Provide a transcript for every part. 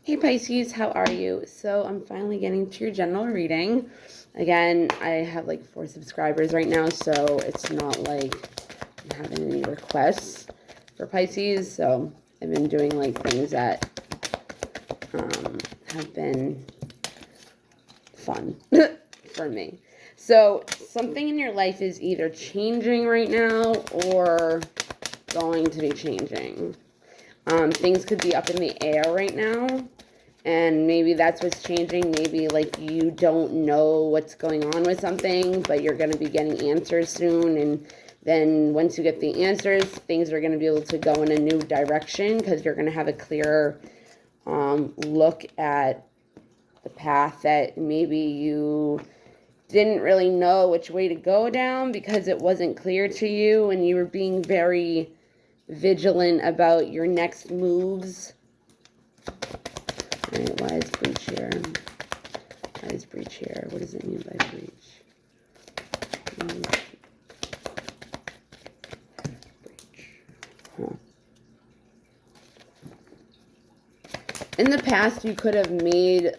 Hey Pisces, how are you? So I'm finally getting to your general reading. Again, I have like 4 subscribers right now, so it's not like I'm having any requests for Pisces. So I've been doing like things that have been fun for me. So something in your life is either changing right now or going to be changing. Things could be up in the air right now. And maybe that's what's changing. Maybe like you don't know what's going on with something, but you're going to be getting answers soon. And then once you get the answers, things are going to be able to go in a new direction because you're going to have a clearer look at the path that maybe you didn't really know which way to go down because it wasn't clear to you and you were being very vigilant about your next moves. Alright, why is breach here? Why is breach here? What does it mean by breach? Breach. Huh. In the past, you could have made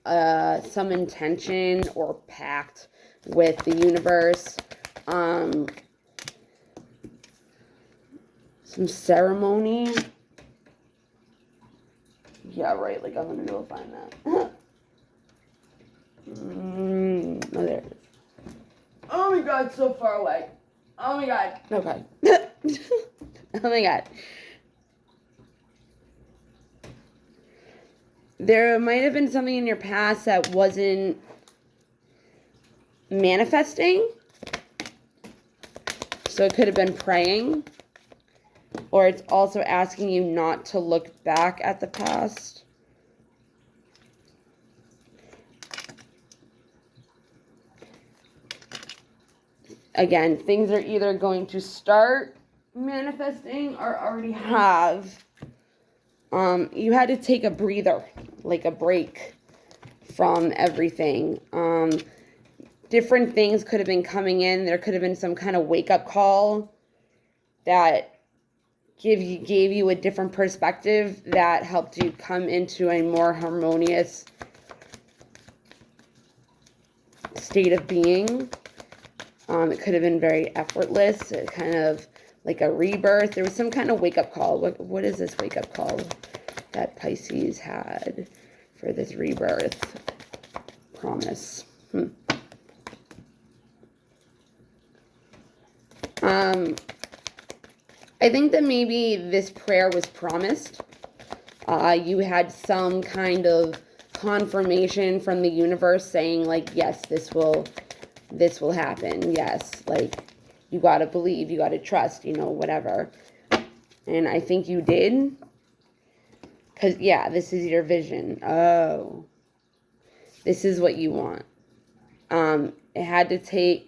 some intention or pact with the universe. Some ceremony. Yeah, right, like I'm gonna go find that. Oh, there it is. Oh my god, so far away. Oh my god. Okay. Oh my god. There might have been something in your past that wasn't manifesting. So it could have been praying. Or it's also asking you not to look back at the past. Again, things are either going to start manifesting or already have. You had to take a breather, like a break from everything. Different things could have been coming in. There could have been some kind of wake-up call that gave you a different perspective that helped you come into a more harmonious state of being. It could have been very effortless, kind of like a rebirth. There was some kind of wake-up call. What is this wake-up call that Pisces had for this rebirth? Promise. I think that maybe this prayer was promised. You had some kind of confirmation from the universe saying, like, yes, this will happen. Yes, like, you gotta believe, you gotta trust, whatever. And I think you did. Because, yeah, this is your vision. Oh. This is what you want. It had to take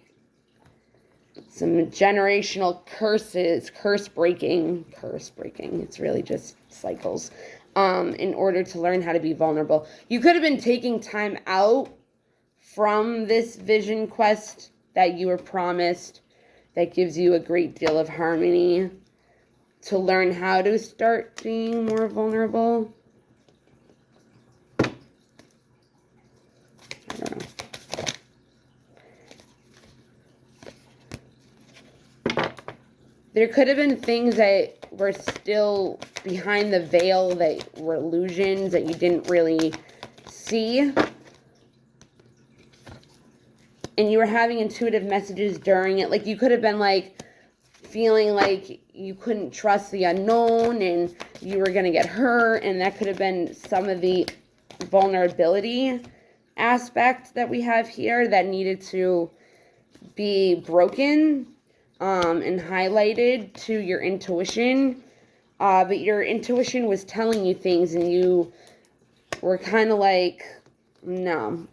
some generational curse breaking. It's really just cycles. In order to learn how to be vulnerable. You could have been taking time out from this vision quest that you were promised that gives you a great deal of harmony to learn how to start being more vulnerable. I don't know. There could have been things that were still behind the veil that were illusions that you didn't really see. And you were having intuitive messages during it. Like, you could have been, like, feeling like you couldn't trust the unknown and you were going to get hurt. And that could have been some of the vulnerability aspect that we have here that needed to be broken. And highlighted to your intuition. But your intuition was telling you things and you were kind of like, no.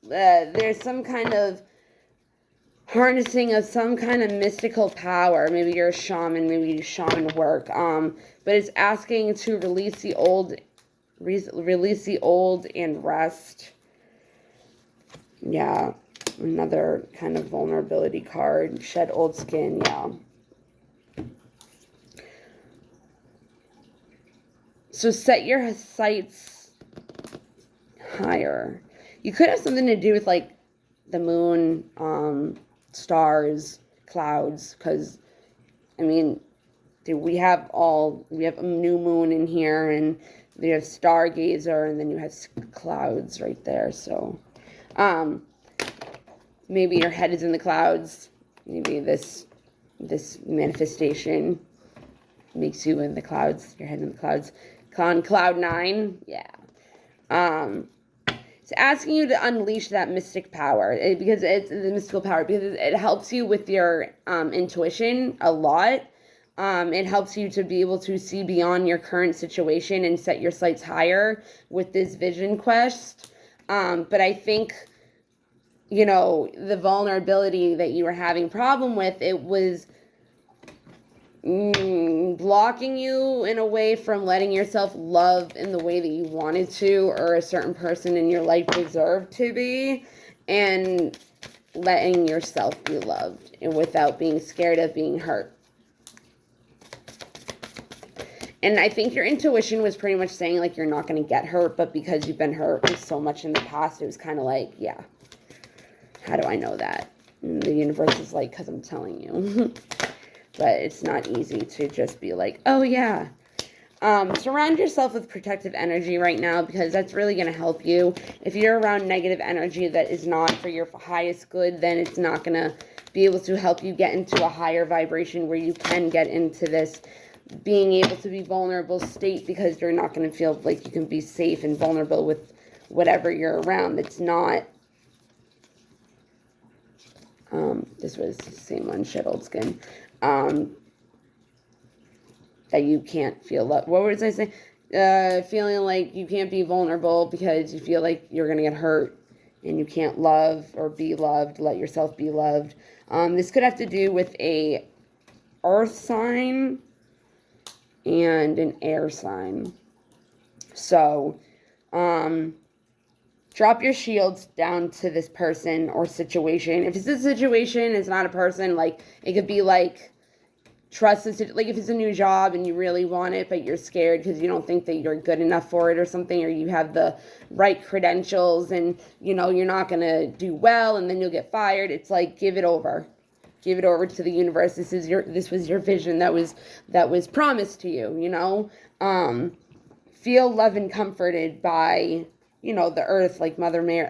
There's some kind of harnessing of some kind of mystical power. Maybe you're a shaman, maybe you do shaman work. But it's asking to release the old and rest. Yeah. Another kind of vulnerability card. Shed old skin, yeah. So set your sights higher. You could have something to do with like the moon, stars, clouds, because I mean, dude, we have a new moon in here, and we have stargazer, and then you have clouds right there. So maybe your head is in the clouds. Maybe this manifestation makes you in the clouds, your head in the clouds. On cloud 9, yeah. It's asking you to unleash that mystic power, because it's the mystical power, because it helps you with your intuition a lot. It helps you to be able to see beyond your current situation and set your sights higher with this vision quest. But I think, you know, the vulnerability that you were having problem with, it was blocking you in a way from letting yourself love in the way that you wanted to, or a certain person in your life deserved to be, and letting yourself be loved, and without being scared of being hurt. And I think your intuition was pretty much saying like you're not going to get hurt, but because you've been hurt so much in the past, it was kind of like, yeah, how do I know that? And the universe is like, because I'm telling you. But it's not easy to just be like, oh yeah. Surround yourself with protective energy right now, because that's really going to help you. If you're around negative energy that is not for your highest good, then it's not going to be able to help you get into a higher vibration where you can get into this being able to be vulnerable state, because you're not going to feel like you can be safe and vulnerable with whatever you're around. It's not. This was the same one, shit old skin. That you can't feel love. What was I saying? Feeling like you can't be vulnerable because you feel like you're going to get hurt and you can't love or be loved. Let yourself be loved. This could have to do with a earth sign and an air sign. So, drop your shields down to this person or situation. If it's a situation, it's not a person. Like, it could be like, trust this. Like, if it's a new job and you really want it, but you're scared because you don't think that you're good enough for it or something, or you have the right credentials and, you know, you're not going to do well and then you'll get fired. It's like, give it over. Give it over to the universe. This was your vision that was promised to you, you know? Feel loved and comforted by, you know, the earth, like Mother Mary,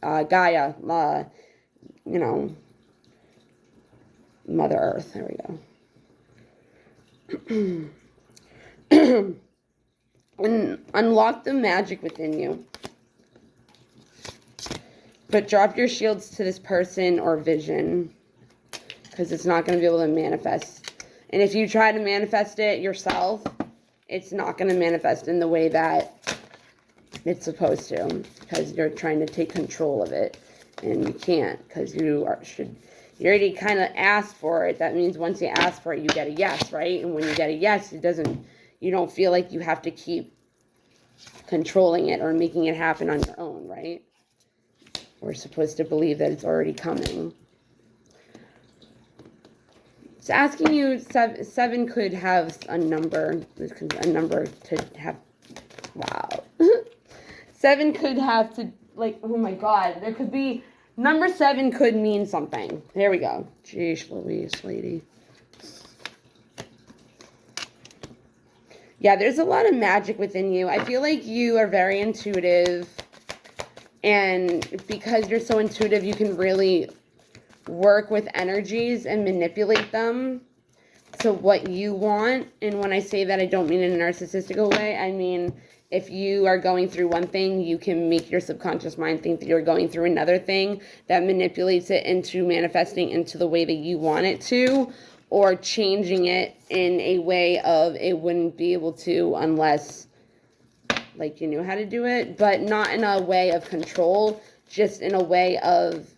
Gaia, you know, Mother Earth. There we go. And unlock the magic within you. But drop your shields to this person or vision, because it's not going to be able to manifest. And if you try to manifest it yourself, it's not going to manifest in the way that it's supposed to, because you're trying to take control of it. And you can't, because you already kind of asked for it. That means once you ask for it, you get a yes, right? And when you get a yes, you don't feel like you have to keep controlling it or making it happen on your own, right? We're supposed to believe that it's already coming. It's asking you, seven could have a number to have, wow. 7 could have to, like, oh my God, there could be, number 7 could mean something. There we go. Jeez Louise, lady. Yeah, there's a lot of magic within you. I feel like you are very intuitive. And because you're so intuitive, you can really work with energies and manipulate them to what you want. And when I say that, I don't mean in a narcissistic way. I mean, if you are going through one thing, you can make your subconscious mind think that you're going through another thing that manipulates it into manifesting into the way that you want it to, or changing it in a way of it wouldn't be able to unless, like, you knew how to do it, but not in a way of control, just in a way of,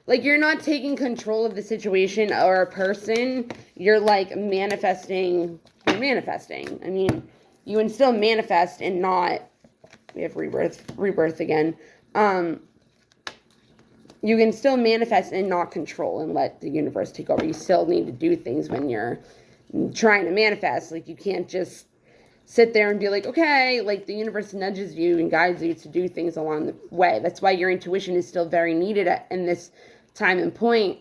like, you're not taking control of the situation or a person. You're, like, manifesting. You're manifesting. I mean, you can still manifest and not, we have rebirth again. You can still manifest and not control and let the universe take over. You still need to do things when you're trying to manifest. Like, you can't just sit there and be like, okay, like the universe nudges you and guides you to do things along the way. That's why your intuition is still very needed in this time and point,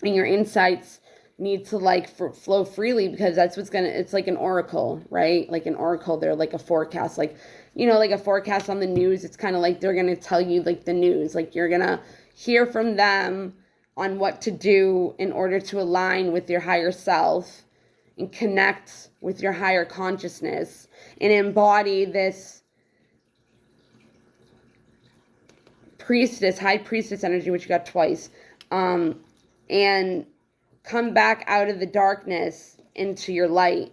and your insights need to like flow freely, because that's what's gonna, it's like an oracle, right? Like an oracle, they're like a forecast, like, you know, like a forecast on the news. It's kind of like they're gonna tell you like the news, like you're gonna hear from them on what to do in order to align with your higher self and connect with your higher consciousness and embody this priestess, high priestess energy, which you got twice, and come back out of the darkness into your light.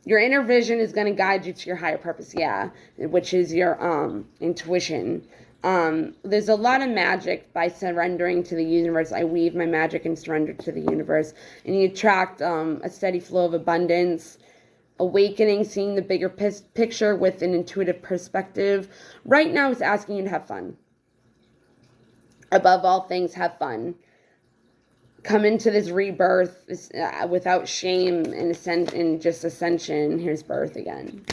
Your inner vision is going to guide you to your higher purpose, yeah, which is your intuition. There's a lot of magic by surrendering to the universe. I weave my magic and surrender to the universe, and you attract a steady flow of abundance, awakening, seeing the bigger picture with an intuitive perspective. Right now, it's asking you to have fun. Above all things, have fun. Come into this rebirth without shame and just ascension. Here's birth again.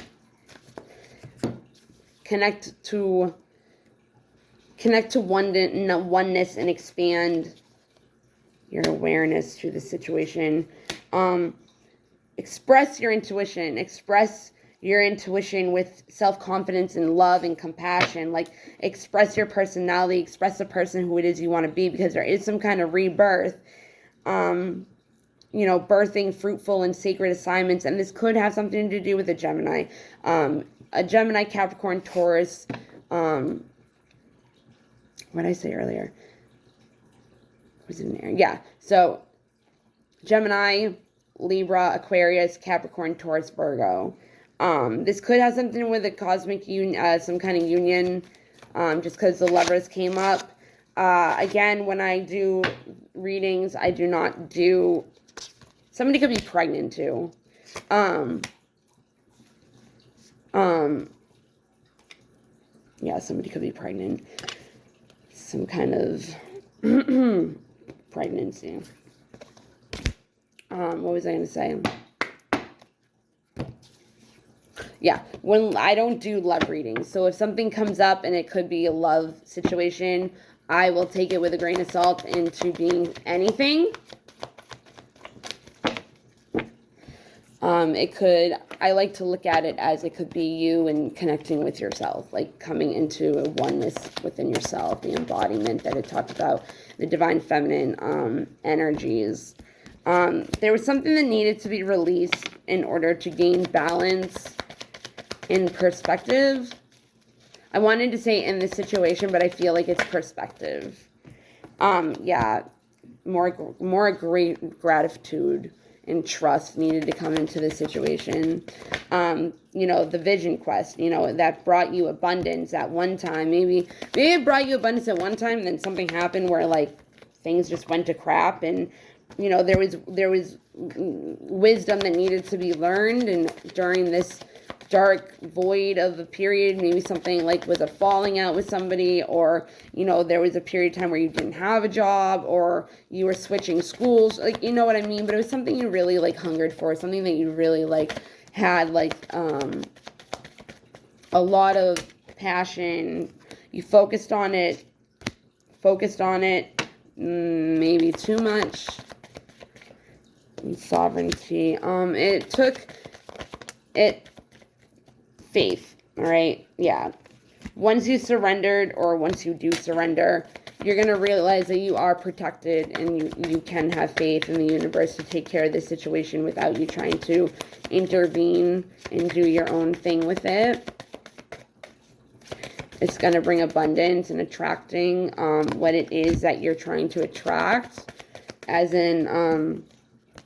Connect to oneness and expand your awareness to the situation. Express your intuition. Express your intuition with self-confidence and love and compassion. Like, express your personality. Express the person who it is you want to be, because there is some kind of rebirth. You know, birthing fruitful and sacred assignments. And this could have something to do with a Gemini. A Gemini, Capricorn, Taurus. What did I say earlier? Was it in there? Yeah. So, Gemini, Libra, Aquarius, Capricorn, Taurus, Virgo. This could have something with a cosmic union, some kind of union, just because the lovers came up. Again, when I do readings, I do not do, somebody could be pregnant too. Yeah, somebody could be pregnant. Some kind of pregnancy. What was I going to say? Yeah, when I don't do love readings. So if something comes up and it could be a love situation, I will take it with a grain of salt into being anything. I like to look at it as it could be you and connecting with yourself, like coming into a oneness within yourself, the embodiment that it talked about, the divine feminine energies. There was something that needed to be released in order to gain balance in perspective. I wanted to say in this situation, but I feel like it's perspective. Yeah, more great gratitude and trust needed to come into this situation. You know, the vision quest, you know, that brought you abundance at one time. Maybe it brought you abundance at one time, and then something happened where like things just went to crap, and you know, there was wisdom that needed to be learned, and during this dark void of a period, maybe something like was a falling out with somebody, or you know, there was a period of time where you didn't have a job, or you were switching schools, like, you know what I mean. But it was something you really like hungered for, something that you really like had like a lot of passion. You focused on it maybe too much. And sovereignty. It took faith, all right? Yeah. Once you surrendered, or once you do surrender, you're going to realize that you are protected, and you can have faith in the universe to take care of this situation without you trying to intervene and do your own thing with it. It's going to bring abundance and attracting what it is that you're trying to attract, as in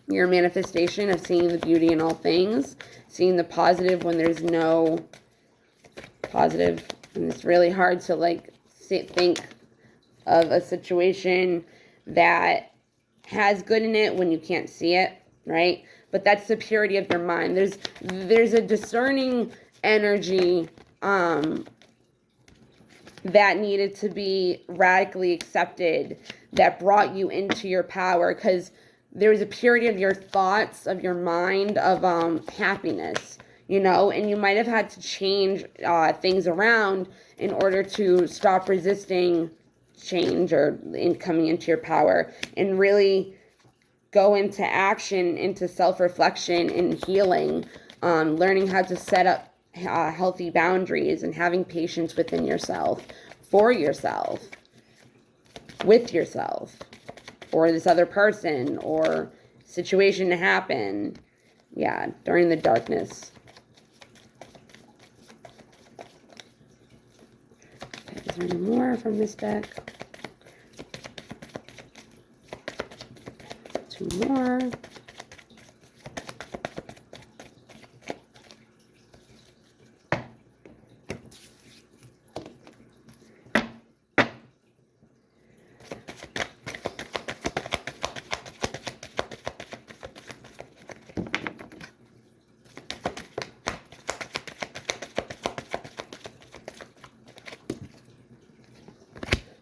your manifestation of seeing the beauty in all things, seeing the positive when there's no positive. And it's really hard to like think of a situation that has good in it when you can't see it, right? But that's the purity of your mind. There's a discerning energy that needed to be radically accepted, that brought you into your power, because there was a purity of your thoughts, of your mind, of happiness, you know, and you might have had to change things around in order to stop resisting change or coming into your power, and really go into action, into self-reflection and healing, learning how to set up healthy boundaries and having patience within yourself, for yourself, with yourself, or this other person or situation to happen. Yeah, during the darkness. Okay, is there any more from this deck? 2 more.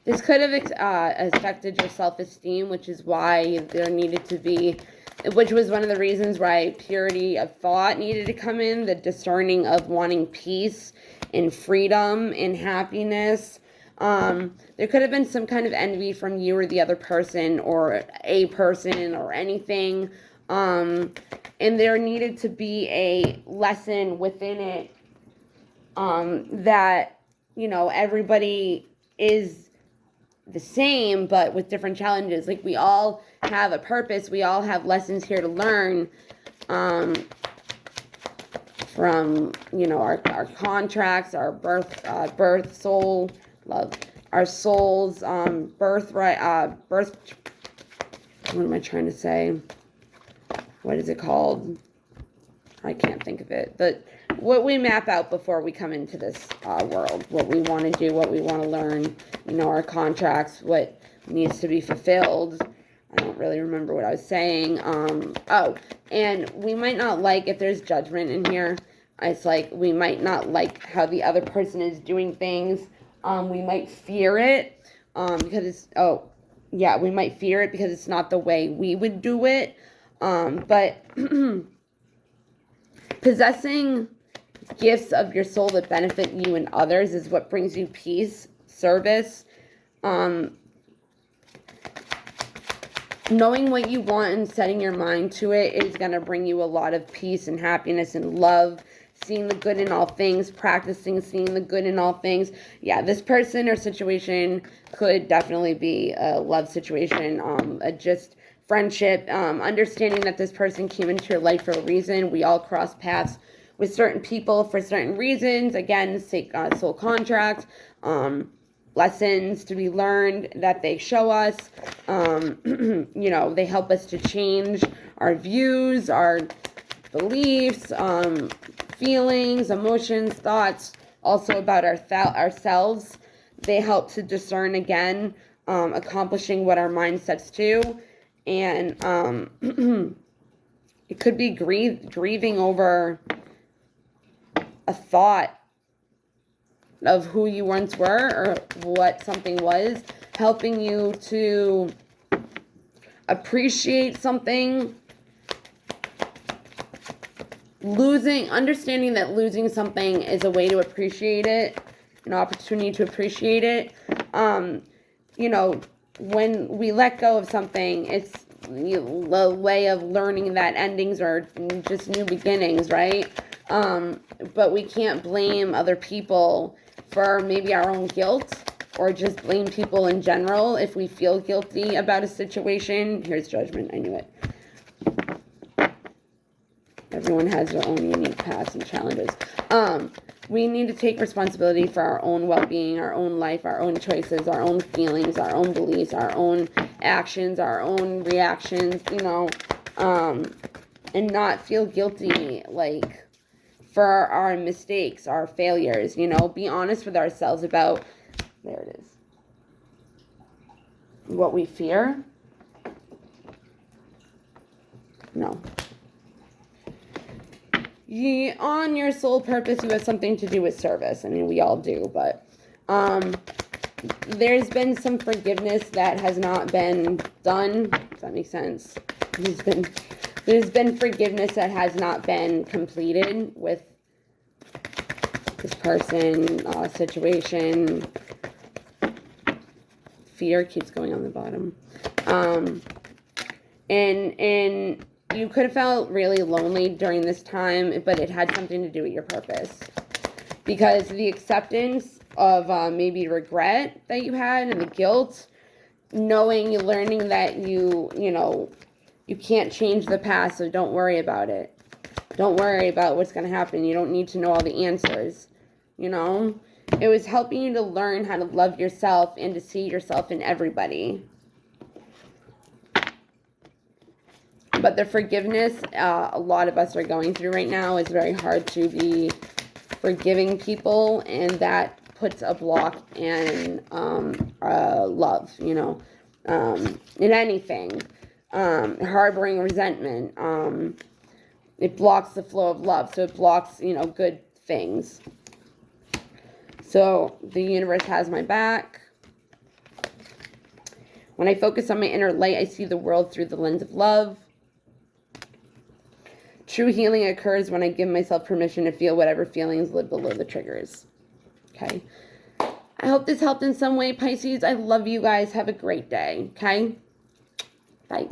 This could have affected your self-esteem, which is why there needed to be, which was one of the reasons why purity of thought needed to come in, the discerning of wanting peace and freedom and happiness. There could have been some kind of envy from you or the other person or a person or anything. And there needed to be a lesson within it that, you know, everybody is the same, but with different challenges. Like, we all have a purpose. We all have lessons here to learn from, you know, our contracts, our birth soul, love, our soul's birthright, what am I trying to say? What is it called? I can't think of it. But what we map out before we come into this world, what we want to do, what we want to learn, you know, our contracts, what needs to be fulfilled. I don't really remember what I was saying. Oh, and we might not like, if there's judgment in here, it's like we might not like how the other person is doing things. We might fear it because it's, oh, yeah, we might fear it because it's not the way we would do it. But possessing gifts of your soul that benefit you and others is what brings you peace, service. Knowing what you want and setting your mind to it is going to bring you a lot of peace and happiness and love. Seeing the good in all things, practicing seeing the good in all things. Yeah, this person or situation could definitely be a love situation, just friendship, understanding that this person came into your life for a reason. We all cross paths with certain people for certain reasons. Again, soul contract, lessons to be learned that they show us. You know, they help us to change our views, our beliefs, feelings, emotions, thoughts, also about ourselves. They help to discern, again, accomplishing what our mind sets to. And it could be grieving over a thought of who you once were or what something was, helping you to appreciate something. Understanding that losing something is a way to appreciate it, an opportunity to appreciate it. You know, when we let go of something, it's a way of learning that endings are just new beginnings, right? But we can't blame other people for maybe our own guilt, or just blame people in general if we feel guilty about a situation. Here's judgment. I knew it. Everyone has their own unique paths and challenges. We need to take responsibility for our own well-being, our own life, our own choices, our own feelings, our own beliefs, our own actions, our own reactions, you know, and not feel guilty, like, for our mistakes, our failures, you know. Be honest with ourselves about, there it is, what we fear. No. On your soul purpose, you have something to do with service. I mean, we all do, but there's been some forgiveness that has not been done. Does that make sense? There's been forgiveness that has not been completed with this person, situation. Fear keeps going on the bottom. And you could have felt really lonely during this time, but it had something to do with your purpose. Because the acceptance of maybe regret that you had and the guilt, learning that you can't change the past, so don't worry about it. Don't worry about what's going to happen. You don't need to know all the answers, It was helping you to learn how to love yourself and to see yourself in everybody. But the forgiveness a lot of us are going through right now is very hard to be forgiving people, and that puts a block in love, in anything. Harboring resentment. It blocks the flow of love, so it blocks, good things. So the universe has my back. When I focus on my inner light, I see the world through the lens of love. True healing occurs when I give myself permission to feel whatever feelings live below the triggers. Okay. I hope this helped in some way, Pisces. I love you guys. Have a great day. Okay. Bye.